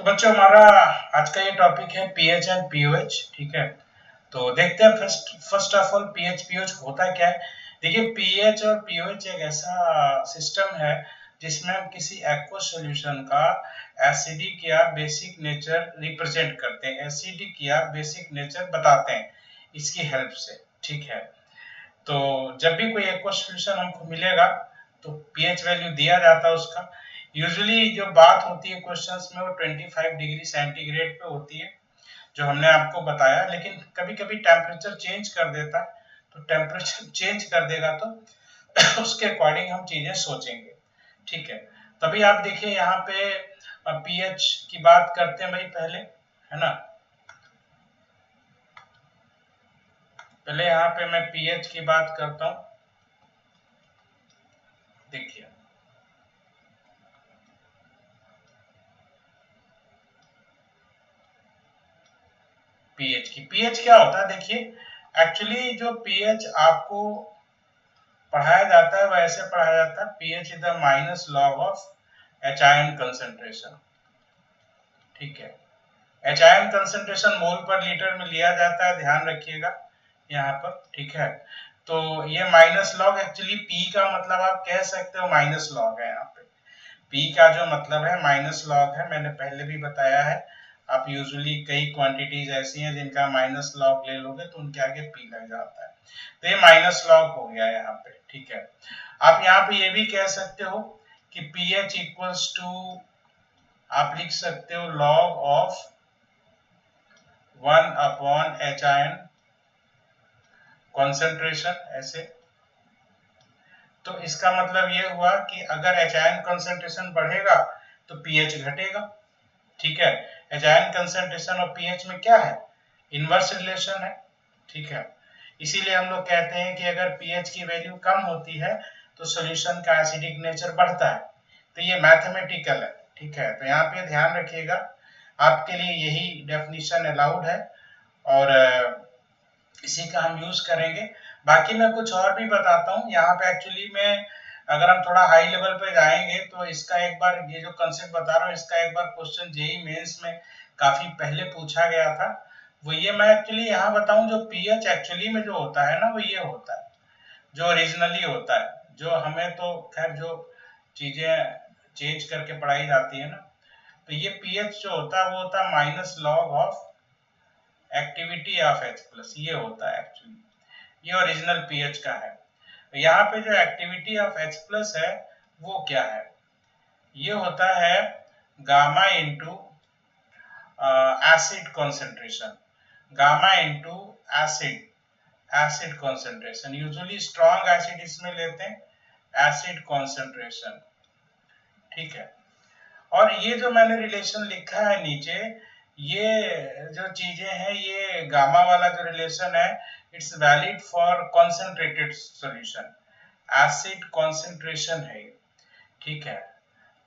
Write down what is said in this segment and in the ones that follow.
तो बच्चों हमारा आज का ये टॉपिक है पीएच एंड पीओएच। ठीक है, तो देखते हैं first of all pH pOH होता क्या है। देखिए पीएच और पीओएच एक ऐसा सिस्टम है जिसमें हम किसी एक्वस सॉल्यूशन का एसिडिक या बेसिक नेचर रिप्रेजेंट करते हैं, एसिडिक या बेसिक नेचर बताते हैं इसकी हेल्प से। ठीक है, तो जब भी कोई एक्वस सॉल्यूशन हमको मिलेगा तो पीएच वैल्यू दिया जाता है उसका। यूजुअली जो बात होती है क्वेश्चंस में वो 25 डिग्री सेंटीग्रेड पे होती है जो हमने आपको बताया, लेकिन कभी कभी टेम्परेचर चेंज कर देता है, तो टेम्परेचर चेंज कर देगा तो उसके अकॉर्डिंग हम चीजें सोचेंगे। ठीक है, तभी आप देखिए यहाँ पे पीएच की बात करते हैं भाई पहले, है ना। पहले यहाँ पे मैं पीएच की बात करता हूँ। देखिए पीएच क्या होता है, देखिए एक्चुअली जो पीएच आपको पढ़ाया जाता है वैसे पढ़ाया जाता है, pH is the minus log of H ion concentration. ठीक है, एच आयन कंसंट्रेशन मोल पर लीटर में लिया जाता है, ध्यान रखिएगा यहाँ पर। ठीक है, तो ये माइनस लॉग एक्चुअली पी का मतलब आप कह सकते हो माइनस लॉग है। यहाँ पे पी का जो मतलब है माइनस लॉग है, मैंने पहले भी बताया है। आप यूजुअली कई क्वांटिटीज ऐसी हैं जिनका माइनस लॉग ले लोगे तो उनके आगे पी लग जाता है, तो ये माइनस लॉग हो गया यहाँ पे। ठीक है, आप यहाँ पे ये भी कह सकते हो कि पीएच इक्वल्स टू, आप लिख सकते हो log of 1 upon H ion concentration, ऐसे। तो इसका मतलब ये हुआ कि अगर एच आयन कॉन्सेंट्रेशन बढ़ेगा तो पीएच घटेगा। ठीक है, एच आयन कंसंट्रेशन और पीएच में क्या है, इनवर्स रिलेशन है। ठीक है, इसीलिए हम लोग कहते हैं कि अगर पीएच की वैल्यू कम होती है तो सॉल्यूशन का एसिडिक नेचर बढ़ता है, तो ये मैथमेटिकल है। ठीक है, तो यहाँ पे ध्यान रखिएगा, आपके लिए यही डेफिनेशन अलाउड है और इसी का हम यूज करेंगे। बाकी मैं कुछ और भी बताता हूँ यहाँ पे। एक्चुअली में अगर हम थोड़ा हाई लेवल पे जाएंगे तो इसका एक बार, ये जो कंसेप्ट बता रहा हूँ इसका एक बार क्वेश्चन जेईई मेंस में काफी पहले पूछा गया था। वो ये मैं एक्चुअली यहाँ बताऊं, जो पीएच एक्चुअली में जो होता है ना वो ये होता है जो ओरिजिनली होता है, जो हमें तो खैर जो चीजें चेंज करके पढ़ाई जाती है ना, तो ये पीएच जो होता है वो होता है minus log of activity of H plus, ये होता है एक्चुअली, ये ओरिजिनल पीएच का है। यहाँ पे जो एक्टिविटी ऑफ एच प्लस है वो क्या है, ये होता है gamma into acid concentration, gamma into acid acid concentration. Usually strong acid इसमें लेते हैं, एसिड कॉन्सेंट्रेशन। ठीक है, और ये जो मैंने रिलेशन लिखा है नीचे, ये जो चीजें हैं, ये गामा वाला जो रिलेशन है it's valid for concentrated solution, acid concentration है ये। ठीक है,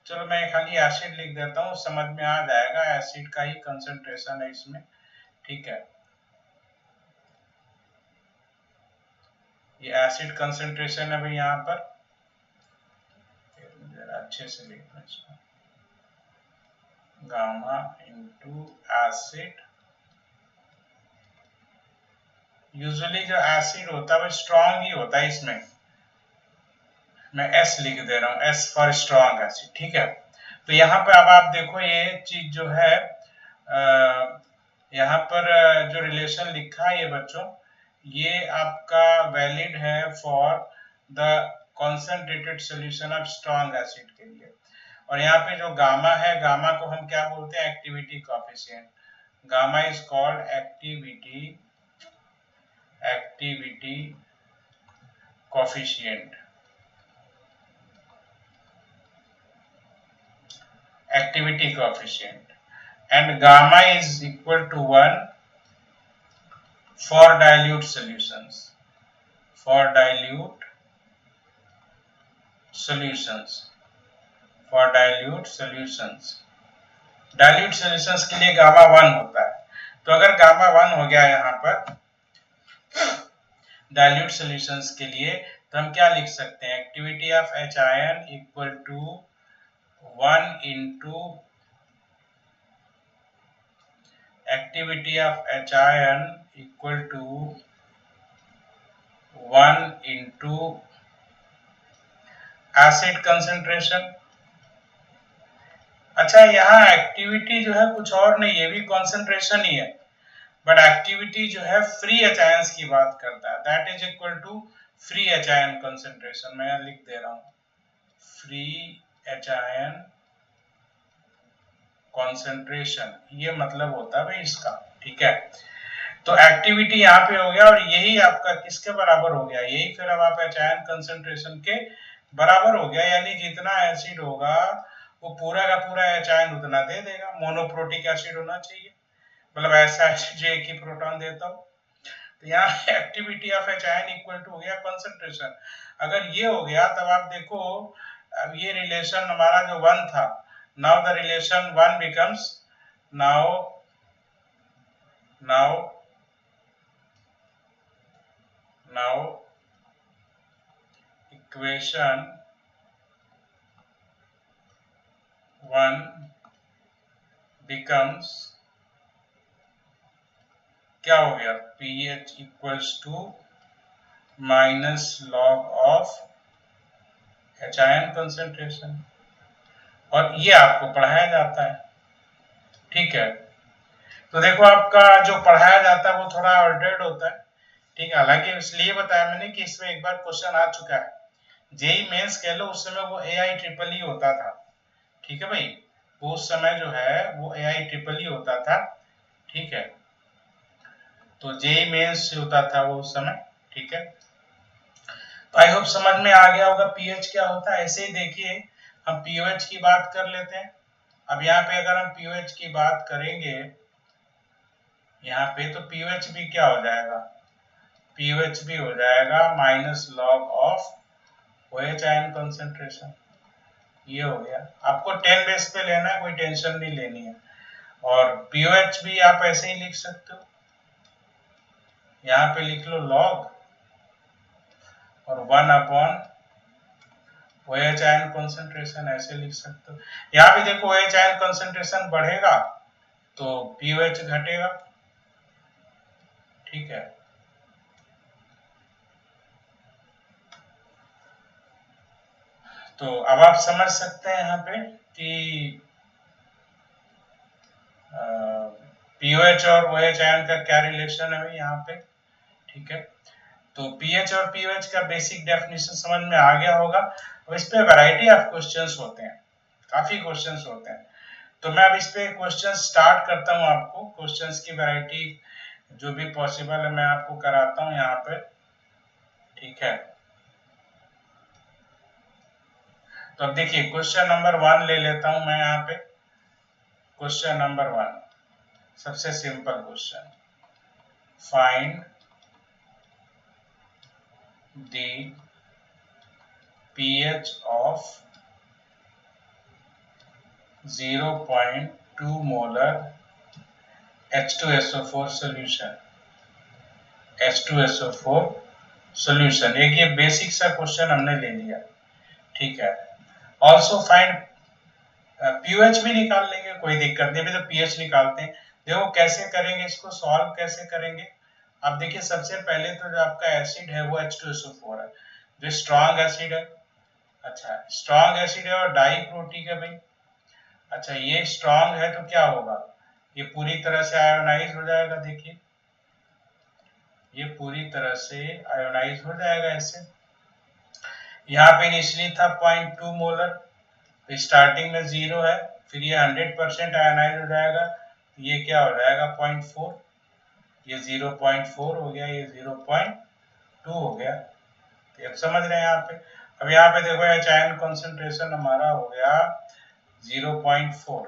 चलो मैं खाली एसिड लिख देता हूँ, समझ में आ जाएगा, एसिड का ही कंसेंट्रेशन है इसमें। ठीक है, ये एसिड कंसेंट्रेशन है भाई यहाँ पर, जरा अच्छे से लिखना इसको, गामा इंटू एसिड। यूजुअली जो एसिड होता है वो स्ट्रॉन्ग ही होता है, इसमें मैं एस लिख दे रहा हूँ, एस फॉर स्ट्रॉन्ग एसिड। ठीक है, तो यहाँ पर अब आप देखो ये चीज जो है यहाँ पर जो रिलेशन लिखा है ये बच्चों, ये आपका वैलिड है for the concentrated solution of strong acid के लिए। और यहाँ पे जो गामा है, गामा को हम क्या बोलते हैं, activity coefficient. Gamma is called activity coefficient, activity coefficient, and gamma is equal to 1 for dilute solutions, for dilute solutions, for dilute solutions, dilute solutions के लिए गामा 1 होता है। तो अगर गामा 1 हो गया यहाँ पर dilute solutions के लिए, तो हम क्या लिख सकते हैं, activity of H ion equal to 1 into activity of H ion equal to 1 into acid concentration. अच्छा, यहाँ एक्टिविटी जो है कुछ और नहीं, ये भी कंसेंट्रेशन ही है, बट एक्टिविटी जो है फ्री एच आयंस की बात करता है, that is equal to free H ion concentration. मैं यहाँ लिख दे रहा हूँ फ्री एच आयन कंसेंट्रेशन, ये मतलब होता है भाई इसका। ठीक है, तो एक्टिविटी यहाँ पे हो गया और यही आपका किसके बराबर हो गया, यही फिर अब आप एच आयन कंसेंट्रेशन के बराबर हो गया, यानी जितना एसिड होगा वो पूरा का पूरा एच आयन उतना दे देगा। मोनोप्रोटिक एसिड होना चाहिए, मतलब ऐसा एसिड जो एक ही प्रोटॉन देता हो। तो यहाँ activity of H ion equal to हो गया कंसेंट्रेशन। अगर ये हो गया तब आप देखो, अब ये रिलेशन हमारा जो 1 था, now the relation 1 becomes now equation 1 becomes क्या हो गया, pH equals to minus log of H ion concentration, और ये आपको पढ़ाया जाता है। ठीक है, तो देखो आपका जो पढ़ाया जाता है वो थोड़ा ऑल्टर्ड होता है। ठीक है, हालांकि इसलिए बताया मैंने कि इसमें एक बार क्वेश्चन आ चुका है, जेई मेंस कह लो, उस समय वो AI ट्रिपल होता था। ठीक है भाई, वो उस समय जो है वो AI ट्रिपल होता था। ठीक है, तो जेई मेंस से होता था वो उस समय। ठीक है, तो आई होप समझ में आ गया होगा पीएच क्या होता है। ऐसे ही देखिए हम पीओएच की बात कर लेते हैं। अब यहाँ पे अगर हम पीओएच की बात करेंगे यहाँ पे, तो पीओएच भी क्या हो जाएगा, पीओएच भी हो जाएगा minus log of OH ion concentration. ये हो गया, आपको 10 बेस पे लेना है, कोई टेंशन नहीं लेनी है। और पीओएच भी आप ऐसे ही लिख सकते हो, यहाँ पे लिख लो लॉग और 1 अपॉन OH आयन कंसेंट्रेशन, ऐसे लिख सकते हो। यहाँ भी देखो OH आयन कंसेंट्रेशन बढ़ेगा तो पीओएच घटेगा। ठीक है, तो अब आप समझ सकते हैं यहाँ पे कि पीओएच और OH आयन का क्या रिलेशन है यहाँ पे। ठीक है, तो पीएच और पीओएच का बेसिक डेफिनेशन समझ में आ गया होगा। अब इस पे वैरायटी ऑफ क्वेश्चंस होते हैं, काफी क्वेश्चंस होते हैं। तो मैं अब इस पे क्वेश्चन स्टार्ट करता हूँ, आपको क्वेश्चंस की वैरायटी जो भी पॉसिबल है मैं आपको कराता हूँ यहाँ पे। ठीक है, तो अब देखिए क्वेश्चन नंबर 1 ले लेता हूँ मैं यहाँ पे। क्वेश्चन नंबर 1 सबसे simple question, find the pH of 0.2 molar H2SO4 solution, H2SO4 solution। एक ये बेसिक सा क्वेश्चन हमने ले लिया। ठीक है, ऑल्सो फाइंड पीओएच भी निकाल लेंगे, कोई दिक्कत नहीं, अभी तो पीएच निकालते हैं। देखो कैसे करेंगे इसको, सॉल्व कैसे करेंगे। अब देखिए सबसे पहले तो जो आपका एसिड है वो H2SO4 है, जो स्ट्रॉन्ग एसिड है। अच्छा, स्ट्रॉन्ग एसिड है और डाई प्रोटीक है भाई। अच्छा, ये स्ट्रॉन्ग है तो क्या होगा, ये पूरी तरह से आयोनाइज हो जाएगा। देखिए ये पूरी तरह से आयोनाइज हो जाएगा ऐसे। यहाँ पे इनिशियली था 0.2 मोलर, तो स्टार्टिंग में 0 है, फिर ये 100% आयोनाइज हो जाएगा, तो ये क्या हो जाएगा 0.4, ये 0.4 हो गया, ये 0.2 हो गया। तो अब समझ रहे हैं यहाँ पे। अब यहाँ पे देखो एच आयन कॉन्सेंट्रेशन हमारा हो गया 0.4,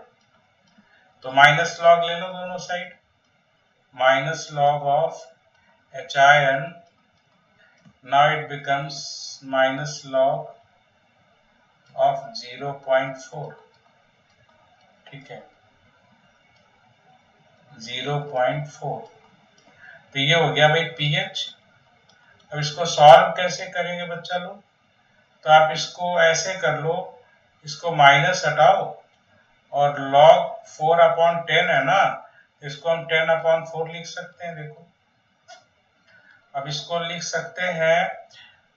तो माइनस लॉग ले लो दोनों side, minus log of H ion, now it becomes minus log of 0.4। ठीक है, 0.4, तो ये हो गया भाई पीएच। अब इसको सॉल्व कैसे करेंगे बच्चा लोग, तो आप इसको ऐसे कर लो, इसको माइनस हटाओ और log 4/10 है ना, इसको हम 10/4 लिख सकते हैं। देखो अब इसको लिख सकते हैं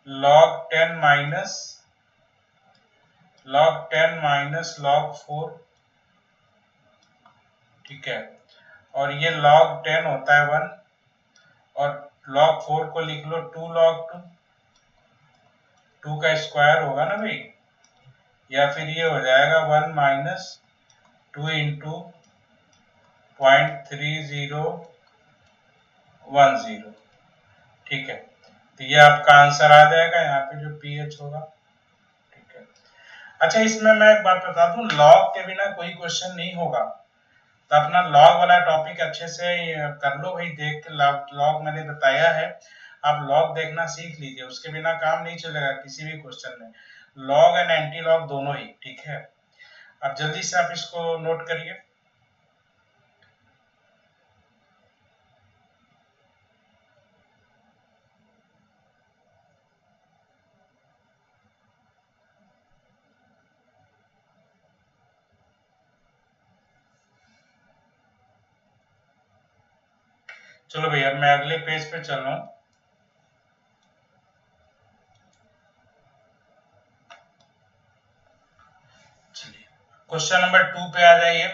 log 10 माइनस log 4, ठीक है। और ये log 10 होता है 1, और log 4 को लिख लो 2 log 2, 2 का स्क्वायर होगा ना भाई, या फिर ये हो जाएगा 1 माइनस 2 इंटू 0.3010, ठीक है। तो ये आपका आंसर आ जाएगा यहाँ पे जो पीएच होगा, ठीक है। अच्छा, इसमें मैं एक बात बता दूं, लॉग के बिना कोई क्वेश्चन नहीं होगा, तो अपना लॉग वाला टॉपिक अच्छे से कर लो भाई, देख के लॉग मैंने बताया है, आप लॉग देखना सीख लीजिए, उसके बिना काम नहीं चलेगा किसी भी क्वेश्चन में, लॉग एंड एंटी लॉग दोनों ही, ठीक है। अब जल्दी से आप इसको नोट करिए। चलो भैया मैं अगले पेज पे चल रहा हूँ। चलिए क्वेश्चन नंबर 2 पे आ जाइए।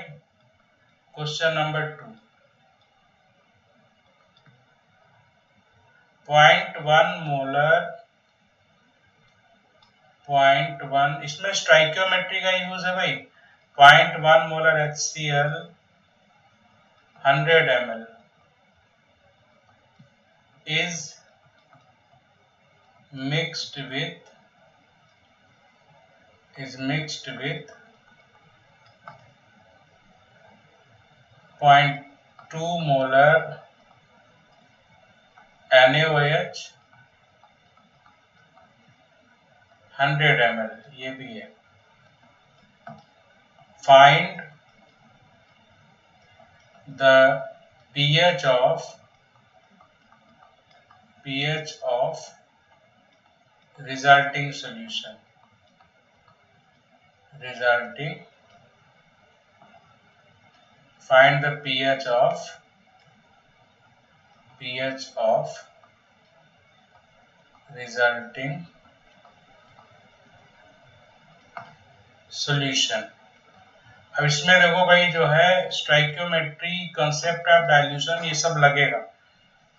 क्वेश्चन नंबर 2, 0.1 मोलर, 0.1, इसमें स्टोइकियोमेट्री का यूज है भाई। 0.1 molar HCl 100 ml is mixed with 0.2 molar NaOH 100 ml, ये भी है। Find the pH of resulting solution, find the pH of resulting solution। अब इसमें देखो भाई जो है स्टोइकियोमेट्री, कांसेप्ट ऑफ डाइल्यूशन, ये सब लगेगा,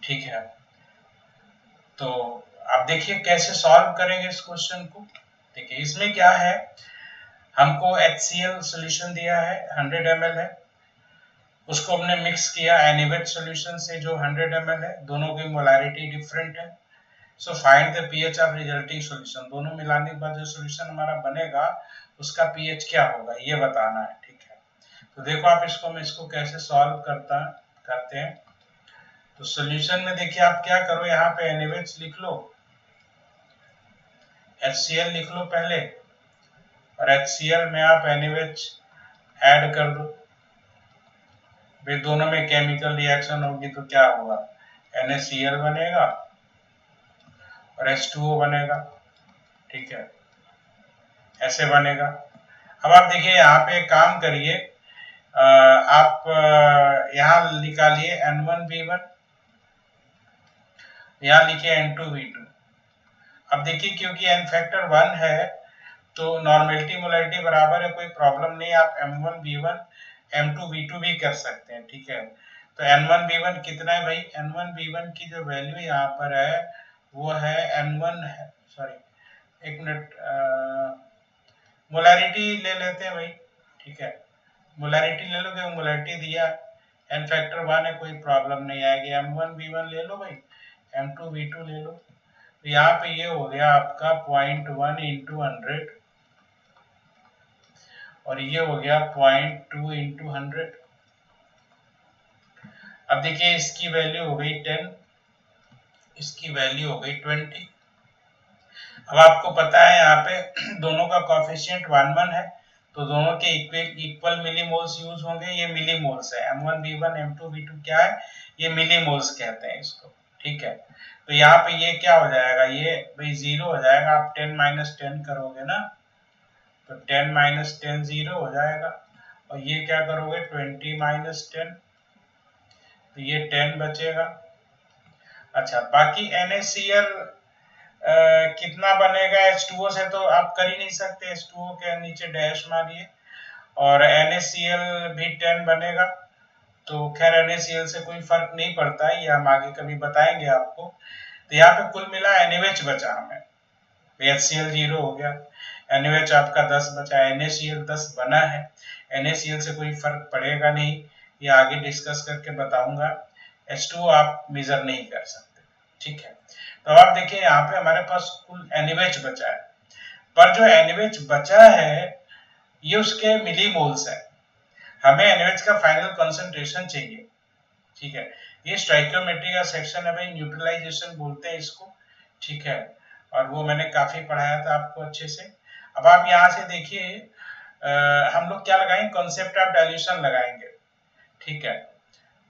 ठीक है। तो आप देखिए कैसे सॉल्व करेंगे इस क्वेश्चन को। देखिए इसमें क्या है, हमको HCl सॉल्यूशन दिया है 100 ml है, उसको हमने मिक्स किया NaOH सॉल्यूशन से जो 100 ml है, दोनों की मोलैरिटी डिफरेंट है। So find the pH of resulting solution, दोनों मिलाने के बाद जो सॉल्यूशन हमारा बनेगा उसका पीएच क्या होगा ये बताना है, ठीक है। तो देखो आप इसको कैसे सॉल्व करते हैं। तो सॉल्यूशन में देखिए आप क्या करो, यहाँ पे NaOH लिख लो, HCl लिख लो पहले, और HCl में आप NaOH ऐड कर दो, भाई दोनों में केमिकल रिएक्शन होगी तो क्या होगा, NaCl बनेगा और H2O बनेगा, ठीक है, ऐसे बनेगा। अब आप देखिए यहाँ पे काम करिए, आप यहाँ निकालिए N1V1, यहाँ लिखिए N2V2। अब देखिए क्योंकि n फैक्टर 1 है तो नॉर्मेलिटी मोलैरिटी बराबर है, कोई प्रॉब्लम नहीं, आप M1V1 M2V2 भी कर सकते हैं, ठीक है। तो N1V1 कितना है भाई, N1V1 की जो वैल्यू यहाँ पर है वो है N1 है, सॉरी एक मिनट, मोलैरिटी ले लेते हैं भाई, ठीक है, मोलैरिटी ले लो, क्योंकि मोलैरिटी दिया n फैक्टर 1 है, कोई प्रॉब्लम नहीं आएगी। M1V1 ले लो भाई, M2V2 ले लो, तो यहाँ पे ये हो गया आपका 0.1 इंटू 100 और ये हो गया 0.2 इंटू 100। अब देखिए इसकी वैल्यू हो गई 10, इसकी वैल्यू हो गई 20। अब आपको पता है यहाँ पे दोनों का कोएफिशिएंट 1 है, तो दोनों के इक्वल मिलीमोल्स यूज होंगे, ये मिलीमोल्स है, M1V1 M2V2 क्या है, ये मिलीमोल्स कहते हैं इसको, ठीक है। तो यहाँ पे ये क्या हो जाएगा, ये भाई 0 हो जाएगा, आप 10 माइनस 10 करोगे ना तो 10 माइनस 10 0 हो जाएगा, और ये क्या करोगे 20 माइनस 10, तो ये 10 बचेगा। अच्छा, बाकी NaCl कितना बनेगा? H2O से तो आप कर ही नहीं सकते, H2O के नीचे डैश मारिए, और NaCl भी 10 बनेगा। तो खैर NaCl से कोई फर्क नहीं पड़ता है, ये हम आगे कभी बताएंगे आपको। तो यहाँ पे कुल मिला NaOH बचा हमें, HCl 0 हो गया, NaOH आपका 10 बचा, NaCl 10 बना है। NaCl से कोई फर्क पड़ेगा नहीं, ये आगे डिस्कस करके बताऊंगा। H2O आप मेजर नहीं कर सकते, ठीक है। तो अब आप देखिए यहाँ पे हमारे पास कुल NaOH बचा है, पर जो NaOH बचा है ये उसके मिलीमोल्स है, हमें NaOH का फाइनल कंसंट्रेशन चाहिए, ठीक है। ये स्टोइकियोमेट्री का सेक्शन है भाई, न्यूट्रलाइजेशन बोलते हैं इसको, ठीक है, और वो मैंने काफी पढ़ाया था आपको अच्छे से। अब आप यहाँ से देखिए हम लोग क्या लगाएंगे, कॉन्सेप्ट ऑफ डाइल्यूशन लगाएंगे, ठीक है।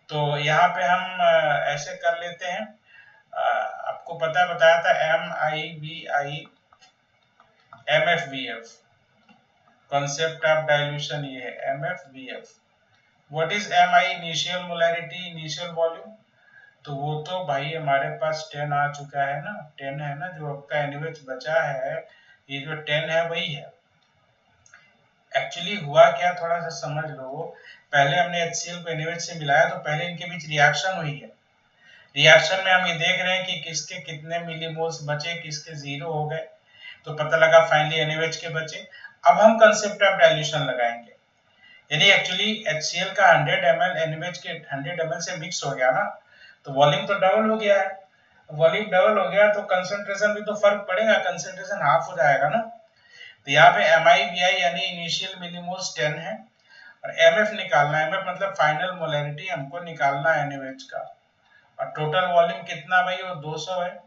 तो यहाँ पे हम ऐसे कर लेते हैं, आपको पता बताया था MIBI MFBF, concept of dilution ये है MFBF। What is MI? Initial molarity, initial volume. तो वो तो भाई हमारे पास 10 आ चुका है ना, 10 है ना, जो आपका NaOH बचा है, ये जो 10 है वही है। एक्चुअली हुआ क्या, थोड़ा सा समझ लो, पहले हमने HCl को NaOH से मिलाया, तो पहले इनके बीच रिएक्शन हुई है। रिएक्शन में हम ये देख रहे हैं कि किसके कितने मिलीमोल्स बचे, किसके 0 हो गए, तो पता लगा फाइनली NaOH के बचे। अब हम कंसेप्ट ऑफ डाइल्यूशन लगाएंगे, यानी एक्चुअली HCl का 100 ml NaOH के 100 ml से मिक्स हो गया ना, तो वॉल्यूम तो डबल हो गया है। वॉल्यूम डबल हो गया तो कंसंट्रेशन भी तो फर्क पड़ेगा, कंसंट्रेशन हाफ हो जाएगा ना। तो यहाँ पे MIBI यानी इनिशियल मिलीमोल्स 10 है, और MF निकालना है, MF मतलब फाइनल मोलैरिटी हमको निकालना है NaOH का, और टोटल वॉल्यूम कितना भाई, वो 200 है।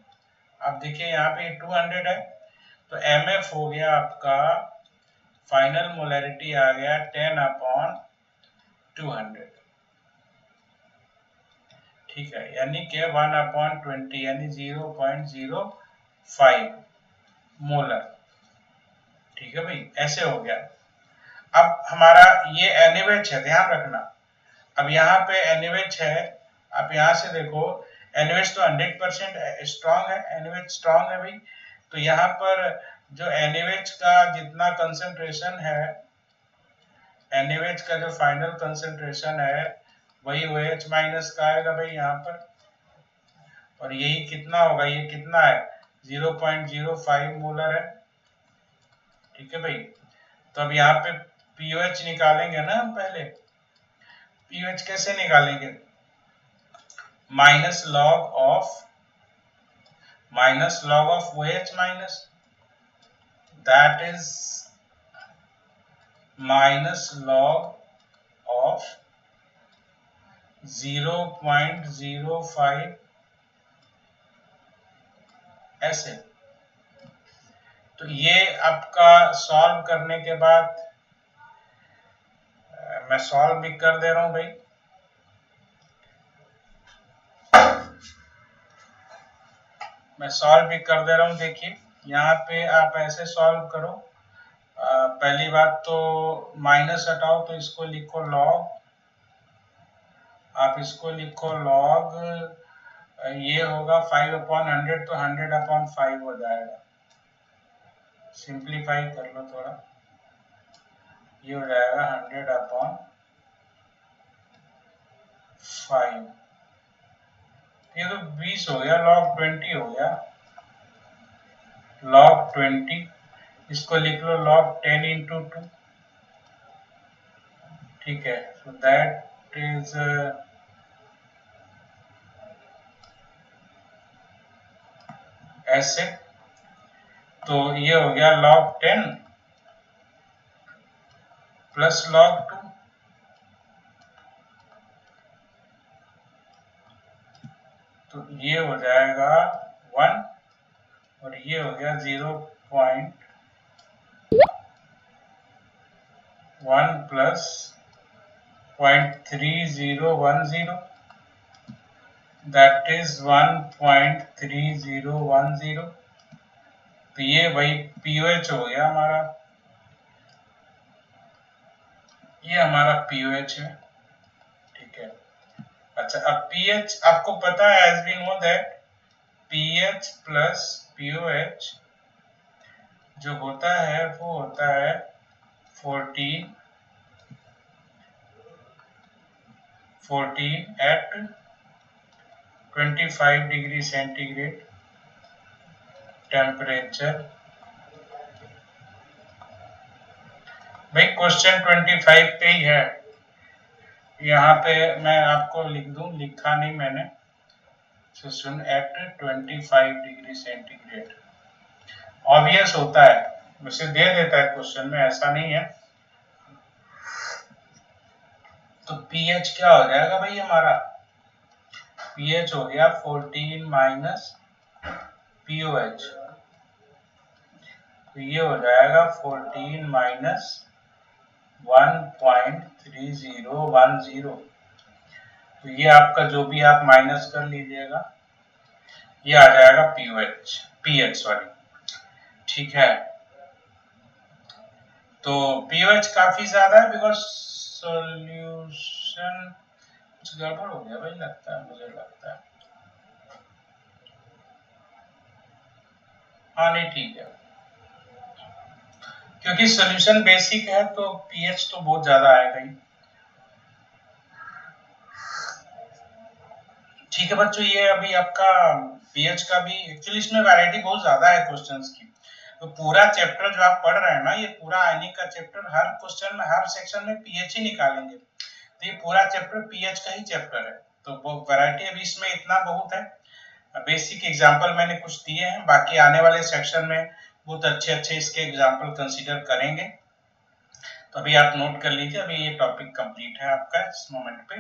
आप देखिए यहाँ पे 200 है, तो MF हो गया आपका, फाइनल मोलैरिटी आ गया 10/200, ठीक है, यानी कि 1/20 यानी 0.05 मोलर, ठीक है भाई, ऐसे हो गया। अब हमारा ये NaOH है, ध्यान रखना। अब यहाँ पे NaOH है, आप यहाँ से देखो NaOH तो 100% स्ट्रॉन्ग है, NaOH स्ट्रॉन्ग है भाई। तो यहाँ पर जो NaOH का जितना कंसंट्रेशन है, NaOH का जो फाइनल कंसंट्रेशन है वही OH माइनस का आएगा भाई यहाँ पर, और यही कितना होगा, ये कितना है 0.05 मोलर है, ठीक है भाई। तो अब यहाँ पे pOH निकालेंगे ना हम, पहले pOH कैसे निकालेंगे, minus log of OH minus, that is minus log of 0.05 ऐसे। तो ये आपका सॉल्व करने के बाद, मैं सॉल्व भी कर दे रहा हूं भाई, मैं सॉल्व भी कर दे रहा हूं। देखिए यहाँ पे आप ऐसे सॉल्व करो, पहली बात तो माइनस हटाओ, तो इसको लिखो लॉग, आप इसको लिखो लॉग, ये होगा 5/100, तो 100/5 हो जाएगा, सिंप्लीफाई कर लो थोड़ा, ये हो जाएगा 100/5, ये तो 20 हो गया, log 20 हो गया, log 20, इसको लिख लो log 10/2, ठीक है। सो दैट इज ऐसे, तो ये हो गया log 10 प्लस log 2, तो ये हो जाएगा 1, और ये हो गया 0.1 प्लस 0.3010, दैट इज 1.3010। तो ये वही pOH हो गया हमारा, ये हमारा pOH है, ठीक है। अच्छा, अब पीएच आपको पता है, as we know that pH plus pOH जो होता है वो होता है 14 at 25 डिग्री सेंटीग्रेड टेम्परेचर। भाई क्वेश्चन 25 पे ही है, यहाँ पे मैं आपको लिख दूं, लिखा नहीं मैंने, सुन एट 25 डिग्री सेंटीग्रेड। ऑब्वियस होता है, उसे दे देता है क्वेश्चन में, ऐसा नहीं है। तो पीएच क्या हो जाएगा भाई हमारा, पीएच हो गया 14 माइनस पीओएच, तो ये हो जाएगा 14 माइनस 1.3010। तो ये आपका जो भी आप माइनस कर लीजिएगा, ये आ जाएगा पीएच सॉरी, ठीक है। तो पीओएच काफी ज्यादा है, बिकॉज सॉल्यूशन कुछ गड़बड़ हो गया भाई, लगता है, मुझे लगता है। हाँ नहीं ठीक है, क्योंकि सॉल्यूशन बेसिक है तो पीएच तो बहुत ज्यादा आएगा ही। ठीक है बच्चों, ये अभी आपका पीएच का भी, एक्चुअली इसमें वैरायटी बहुत ज्यादा है क्वेश्चंस की। तो पूरा चैप्टर जो आप पढ़ रहे हैं ना, ये पूरा आयनिक का चैप्टर, हर क्वेश्चन में, हर सेक्शन में पीएच ही निकालेंगे, तो ये पूरा चैप्टर पीएच का ही चैप्टर है। तो वो वैरायटी अभी इसमें इतना बहुत है, बेसिक एग्जाम्पल मैंने कुछ दिए हैं, बाकी आने वाले सेक्शन में बहुत अच्छे अच्छे इसके एग्जाम्पल कंसीडर करेंगे। तो अभी आप नोट कर लीजिए, अभी ये टॉपिक कंप्लीट है आपका इस मोमेंट पे।